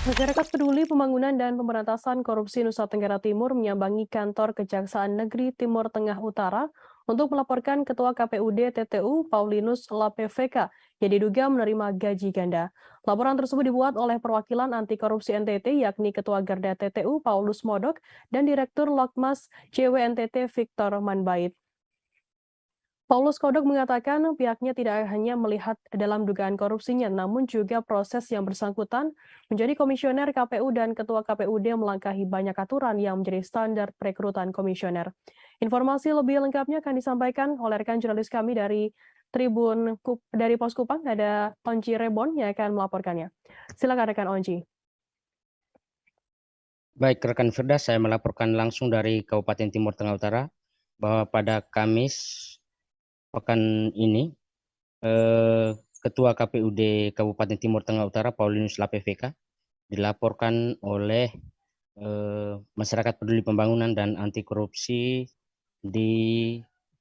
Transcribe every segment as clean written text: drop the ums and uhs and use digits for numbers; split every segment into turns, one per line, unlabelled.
Masyarakat Peduli Pembangunan dan Pemberantasan Korupsi Nusa Tenggara Timur menyambangi kantor Kejaksaan Negeri Timur Tengah Utara untuk melaporkan Ketua KPUD TTU Paulinus Lapeveka yang diduga menerima gaji ganda. Laporan tersebut dibuat oleh perwakilan anti korupsi NTT yakni Ketua Garda TTU Paulus Modok dan Direktur Lokmas CWNTT Victor Manbait. Paulus Kodok mengatakan pihaknya tidak hanya melihat dalam dugaan korupsinya, namun juga proses yang bersangkutan menjadi komisioner KPU dan ketua KPUD melangkahi banyak aturan yang menjadi standar perekrutan komisioner. Informasi lebih lengkapnya akan disampaikan oleh rekan jurnalis kami dari dari Pos Kupang, ada Onci Rebon yang akan melaporkannya. Silakan rekan Onci.
Baik, rekan Firda, saya melaporkan langsung dari Kabupaten Timur Tengah Utara bahwa pada Kamis pekan ini Ketua KPUD Kabupaten Timur Tengah Utara Paulinus Lapeveka dilaporkan oleh Masyarakat Peduli Pembangunan dan Anti Korupsi di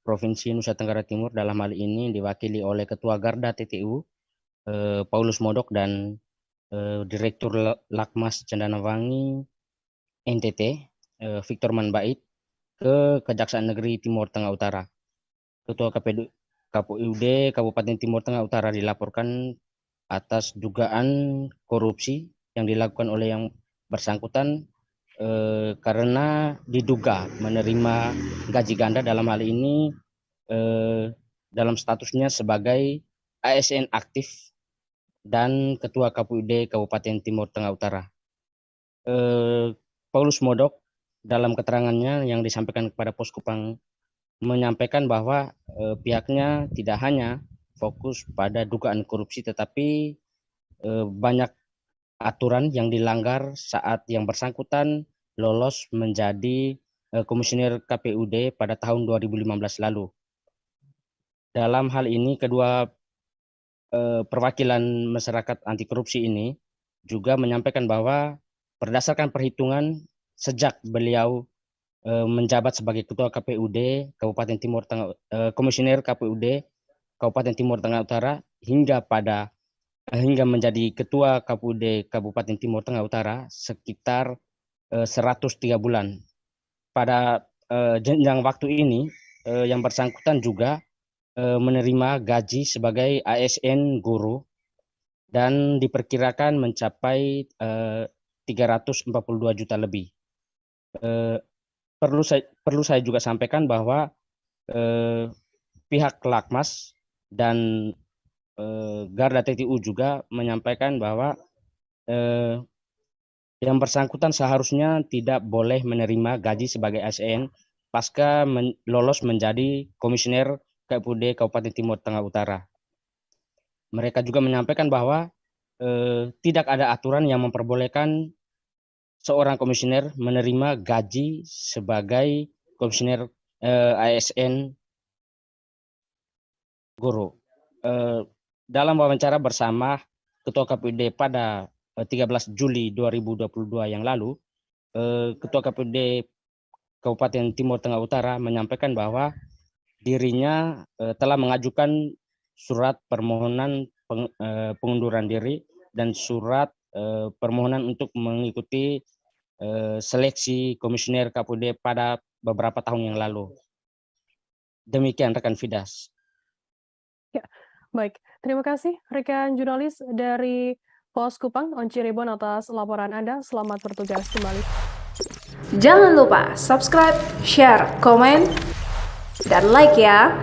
Provinsi Nusa Tenggara Timur, dalam hal ini diwakili oleh Ketua Garda TTU Paulus Modok dan Direktur Lakmas Cendanawangi NTT Victor Manbait ke Kejaksaan Negeri Timur Tengah Utara. Ketua KPUD Kabupaten Timur Tengah Utara dilaporkan atas dugaan korupsi yang dilakukan oleh yang bersangkutan karena diduga menerima gaji ganda, dalam hal ini dalam statusnya sebagai ASN aktif dan Ketua KPUD Kabupaten Timur Tengah Utara. Paulus Modok dalam keterangannya yang disampaikan kepada Pos Kupang menyampaikan bahwa pihaknya tidak hanya fokus pada dugaan korupsi, tetapi banyak aturan yang dilanggar saat yang bersangkutan lolos menjadi komisioner KPUD pada tahun 2015 lalu. Dalam hal ini, kedua perwakilan masyarakat anti korupsi ini juga menyampaikan bahwa berdasarkan perhitungan sejak beliau menjabat sebagai Ketua KPUD Kabupaten Timur Tengah, Komisioner KPUD Kabupaten Timur Tengah Utara hingga menjadi Ketua KPUD Kabupaten Timur Tengah Utara sekitar 103 bulan. Pada jenjang waktu ini yang bersangkutan juga menerima gaji sebagai ASN guru dan diperkirakan mencapai 342 juta lebih. Perlu saya juga sampaikan bahwa pihak Lakmas dan Garda TTU juga menyampaikan bahwa yang bersangkutan seharusnya tidak boleh menerima gaji sebagai ASN pasca lolos menjadi komisioner KPUD Kabupaten Timur Tengah Utara. Mereka juga menyampaikan bahwa tidak ada aturan yang memperbolehkan seorang komisioner menerima gaji sebagai komisioner ASN guru. Dalam wawancara bersama Ketua KPUD pada 13 Juli 2022 yang lalu, Ketua KPUD Kabupaten Timur Tengah Utara menyampaikan bahwa dirinya telah mengajukan surat permohonan pengunduran diri dan surat permohonan untuk mengikuti seleksi komisioner KPUD pada beberapa tahun yang lalu. Demikian rekan Fidas.
Ya, baik. Terima kasih rekan jurnalis dari Pos Kupang, Onci Rebon atas laporan Anda. Selamat bertugas kembali.
Jangan lupa subscribe, share, komen, dan like ya.